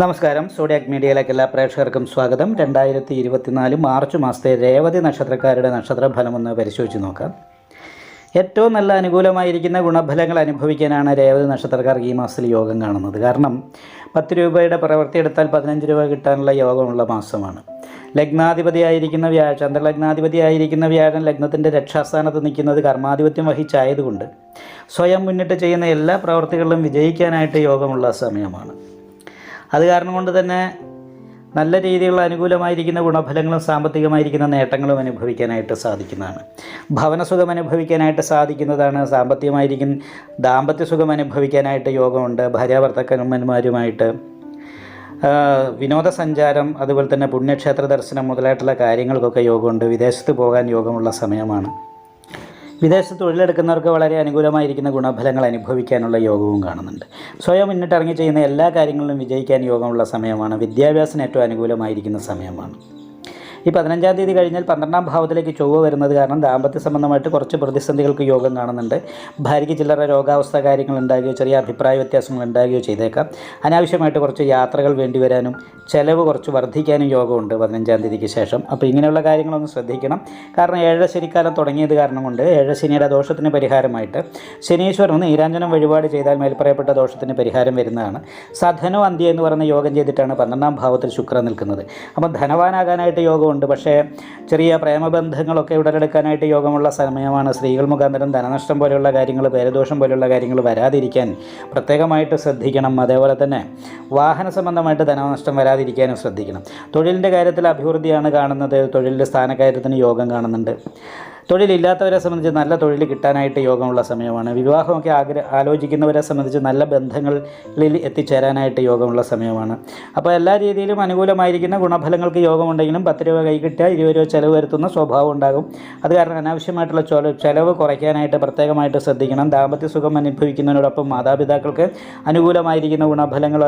നമസ്കാരം. സോഡിയാക് മീഡിയയിലേക്ക് എല്ലാ പ്രേക്ഷകർക്കും സ്വാഗതം. 2024 മാർച്ച് മാസത്തെ രേവതി നക്ഷത്രക്കാരുടെ നക്ഷത്രഫലമൊന്ന് പരിശോധിച്ച് നോക്കാം. ഏറ്റവും നല്ല അനുകൂലമായിരിക്കുന്ന ഗുണഫലങ്ങൾ അനുഭവിക്കാനാണ് രേവതി നക്ഷത്രക്കാർക്ക് ഈ മാസത്തിൽ യോഗം കാണുന്നത്. കാരണം 10 രൂപയുടെ പ്രവൃത്തി എടുത്താൽ 15 രൂപ കിട്ടാനുള്ള യോഗമുള്ള മാസമാണ്. ലഗ്നാധിപതിയായിരിക്കുന്ന ചന്ദ്രലഗ്നാധിപതിയായിരിക്കുന്ന വ്യാഴൻ ലഗ്നത്തിൻ്റെ രക്ഷാസ്ഥാനത്ത് നിൽക്കുന്നത് കർമാധിപത്യം വഹിച്ചായതുകൊണ്ട് സ്വയം മുന്നിട്ട് ചെയ്യുന്ന എല്ലാ പ്രവൃത്തികളിലും വിജയിക്കാനായിട്ട് യോഗമുള്ള സമയമാണ്. അത് കാരണം കൊണ്ട് തന്നെ നല്ല രീതിയിലുള്ള അനുകൂലമായിരിക്കുന്ന ഗുണഫലങ്ങളും സാമ്പത്തികമായിരിക്കുന്ന നേട്ടങ്ങളും അനുഭവിക്കാനായിട്ട് സാധിക്കുന്നതാണ്. ഭവനസുഖം അനുഭവിക്കാനായിട്ട് സാധിക്കുന്നതാണ്. ദാമ്പത്യ സുഖം അനുഭവിക്കാനായിട്ട് യോഗമുണ്ട്. ഭാര്യാഭർത്താക്കന്മാരുമായിട്ട് വിനോദസഞ്ചാരം, അതുപോലെ തന്നെ പുണ്യക്ഷേത്ര ദർശനം മുതലായിട്ടുള്ള കാര്യങ്ങൾക്കൊക്കെ യോഗമുണ്ട്. വിദേശത്ത് പോകാൻ യോഗമുള്ള സമയമാണ്. വിദേശത്ത് തൊഴിലെടുക്കുന്നവർക്ക് വളരെ അനുകൂലമായിരിക്കുന്ന ഗുണഫലങ്ങൾ അനുഭവിക്കാനുള്ള യോഗവും കാണുന്നുണ്ട്. സ്വയം മുന്നിട്ടിറങ്ങി ചെയ്യുന്ന എല്ലാ കാര്യങ്ങളിലും വിജയിക്കാൻ യോഗമുള്ള സമയമാണ്. വിദ്യാഭ്യാസത്തിന് ഏറ്റവും അനുകൂലമായിരിക്കുന്ന സമയമാണ്. ഈ 15-ാം തീയതി കഴിഞ്ഞാൽ 12-ാം ഭാവത്തിലേക്ക് ചൊവ്വ വരുന്നത് കാരണം ദാമ്പത്യ സംബന്ധമായിട്ട് കുറച്ച് പ്രതിസന്ധികൾക്ക് യോഗം കാണുന്നുണ്ട്. ഭാര്യയ്ക്ക് ചില്ലറ രോഗാവസ്ഥ കാര്യങ്ങൾ ഉണ്ടാകുകയോ ചെറിയ അഭിപ്രായ വ്യത്യാസങ്ങൾ ഉണ്ടാകുകയോ ചെയ്തേക്കാം. അനാവശ്യമായിട്ട് കുറച്ച് യാത്രകൾ വേണ്ടി വരാനും ചിലവ് കുറച്ച് വർദ്ധിക്കാനും യോഗമുണ്ട് 15-ാം തീയതിക്ക് ശേഷം. അപ്പോൾ ഇങ്ങനെയുള്ള കാര്യങ്ങളൊന്ന് ശ്രദ്ധിക്കണം. കാരണം ഏഴര ശനിക്കാലം തുടങ്ങിയത് കാരണം കൊണ്ട് ഏഴര ശനിയുടെ ദോഷത്തിന് പരിഹാരമായിട്ട് ശനീശ്വരൻ നീരാഞ്ജനം വഴിപാട് ചെയ്താൽ മേൽപ്പറയപ്പെട്ട ദോഷത്തിന് പരിഹാരം വരുന്നതാണ്. സധനോ അന്ത്യ എന്ന് പറയുന്ന യോഗം ചെയ്തിട്ടാണ് 12-ാം ഭാവത്തിൽ ശുക്രൻ നിൽക്കുന്നത്. അപ്പോൾ ധനവാനാകാനായിട്ട് യോഗം ഉണ്ട്. പക്ഷേ ചെറിയ പ്രേമബന്ധങ്ങളൊക്കെ ഉടലെടുക്കാനായിട്ട് യോഗമുള്ള സമയമാണ്. സ്ത്രീകൾ മുഖാന്തരം ധനനഷ്ടം പോലെയുള്ള കാര്യങ്ങൾ, പേരദോഷം പോലെയുള്ള കാര്യങ്ങൾ വരാതിരിക്കാൻ പ്രത്യേകമായിട്ട് ശ്രദ്ധിക്കണം. അതേപോലെ തന്നെ വാഹന സംബന്ധമായിട്ട് ധനനഷ്ടം വരാതിരിക്കാനും ശ്രദ്ധിക്കണം. തൊഴിലിൻ്റെ കാര്യത്തിൽ അഭിവൃദ്ധിയാണ് കാണുന്നത്. തൊഴിലിൻ്റെ സ്ഥാനക്കയറ്റത്തിന് യോഗം കാണുന്നുണ്ട്. തൊഴിലില്ലാത്തവരെ സംബന്ധിച്ച് നല്ല തൊഴിൽ കിട്ടാനായിട്ട് യോഗമുള്ള സമയമാണ്. വിവാഹമൊക്കെ ആലോചിക്കുന്നവരെ സംബന്ധിച്ച് നല്ല ബന്ധങ്ങളിൽ എത്തിച്ചേരാനായിട്ട് യോഗമുള്ള സമയമാണ്. അപ്പോൾ എല്ലാ രീതിയിലും അനുകൂലമായിരിക്കുന്ന ഗുണഫലങ്ങൾക്ക് യോഗമുണ്ടെങ്കിലും 10 രൂപ കൈ കിട്ടുക 20 രൂപ ചിലവ് വരുത്തുന്ന സ്വഭാവം ഉണ്ടാകും. അത് കാരണം അനാവശ്യമായിട്ടുള്ള ചിലവ് കുറയ്ക്കാനായിട്ട് പ്രത്യേകമായിട്ട് ശ്രദ്ധിക്കണം. ദാമ്പത്യ സുഖം അനുഭവിക്കുന്നതിനോടൊപ്പം മാതാപിതാക്കൾക്ക് അനുകൂലമായിരിക്കുന്ന ഗുണഫലങ്ങൾ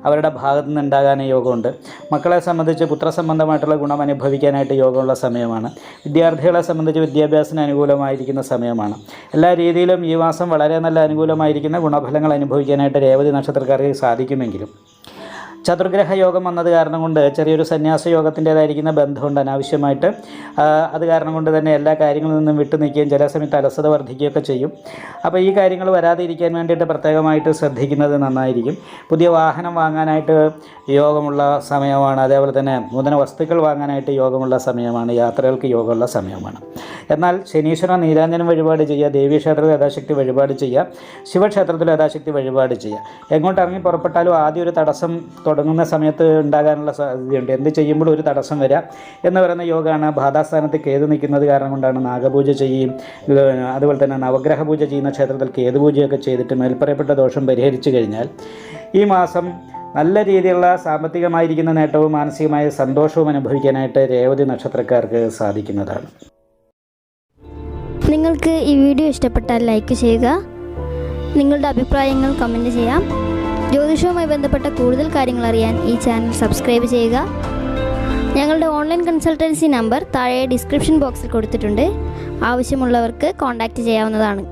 അവരുടെ ഭാഗത്തു നിന്ന് ഉണ്ടാകാൻ യോഗമുണ്ട്. മക്കളെ സംബന്ധിച്ച് പുത്രസംബന്ധമായിട്ടുള്ള ഗുണം അനുഭവിക്കാനായിട്ട് യോഗമുള്ള സമയമാണ്. വിദ്യാർത്ഥികളെ സംബന്ധിച്ച് വിദ്യാഭ്യാസത്തിന് അനുകൂലമായിരിക്കുന്ന സമയമാണ്. എല്ലാ രീതിയിലും ഈ മാസം വളരെ നല്ല അനുകൂലമായിരിക്കുന്ന ഗുണഫലങ്ങൾ അനുഭവിക്കാനായിട്ട് രേവതി നക്ഷത്രക്കാർക്ക് സാധിക്കുമെങ്കിലും ചതുർഗ്രഹ യോഗം വന്നത് കാരണം കൊണ്ട് ചെറിയൊരു സന്യാസ യോഗത്തിൻ്റേതായിരിക്കുന്ന ബന്ധമുണ്ട് അനാവശ്യമായിട്ട്. അത് കാരണം കൊണ്ട് തന്നെ എല്ലാ കാര്യങ്ങളിൽ നിന്നും വിട്ടു നിൽക്കുകയും ചില സമയത്ത് അലസത വർദ്ധിക്കുകയൊക്കെ ചെയ്യും. അപ്പോൾ ഈ കാര്യങ്ങൾ വരാതെ ഇരിക്കാൻ വേണ്ടിയിട്ട് പ്രത്യേകമായിട്ട് ശ്രദ്ധിക്കുന്നത് നന്നായിരിക്കും. പുതിയ വാഹനം വാങ്ങാനായിട്ട് യോഗമുള്ള സമയമാണ്. അതേപോലെ തന്നെ നൂതന വസ്തുക്കൾ വാങ്ങാനായിട്ട് യോഗമുള്ള സമയമാണ്. യാത്രകൾക്ക് യോഗമുള്ള സമയമാണ്. എന്നാൽ ശനീശ്വരൻ നീരാഞ്ജനം വഴിപാട് ചെയ്യുക, ദേവീക്ഷേത്രത്തിൽ യഥാശക്തി വഴിപാട് ചെയ്യുക, ശിവക്ഷേത്രത്തിൽ യഥാശക്തി വഴിപാട് ചെയ്യുക. എങ്ങോട്ട് ഇറങ്ങി പുറപ്പെട്ടാലും ആദ്യം ഒരു തടസ്സം തുടങ്ങുന്ന സമയത്ത് ഉണ്ടാകാനുള്ള സാധ്യതയുണ്ട്. എന്ത് ചെയ്യുമ്പോഴും ഒരു തടസ്സം വരാം എന്ന് പറയുന്ന യോഗമാണ്. ബാധാസ്ഥാനത്ത് കേതു നിൽക്കുന്നത് കാരണം കൊണ്ടാണ് നാഗപൂജ ചെയ്യും. അതുപോലെ തന്നെ നവഗ്രഹ പൂജ ചെയ്യുന്ന ക്ഷേത്രത്തിൽ കേതുപൂജയൊക്കെ ചെയ്തിട്ട് മേൽപ്പറയപ്പെട്ട ദോഷം പരിഹരിച്ചു കഴിഞ്ഞാൽ ഈ മാസം നല്ല രീതിയിലുള്ള സാമ്പത്തികമായിരിക്കുന്ന നേട്ടവും മാനസികമായ സന്തോഷവും അനുഭവിക്കാനായിട്ട് രേവതി നക്ഷത്രക്കാർക്ക് സാധിക്കുന്നതാണ്. നിങ്ങൾക്ക് ഈ വീഡിയോ ഇഷ്ടപ്പെട്ടാൽ ലൈക്ക് ചെയ്യുക. നിങ്ങളുടെ അഭിപ്രായങ്ങൾ കമൻറ്റ് ചെയ്യാം. ജ്യോതിഷവുമായി ബന്ധപ്പെട്ട കൂടുതൽ കാര്യങ്ങൾ അറിയാൻ ഈ ചാനൽ സബ്സ്ക്രൈബ് ചെയ്യുക. ഞങ്ങളുടെ ഓൺലൈൻ കൺസൾട്ടൻസി നമ്പർ താഴെ ഡിസ്ക്രിപ്ഷൻ ബോക്സിൽ കൊടുത്തിട്ടുണ്ട്. ആവശ്യമുള്ളവർക്ക് കോൺടാക്റ്റ് ചെയ്യാവുന്നതാണ്.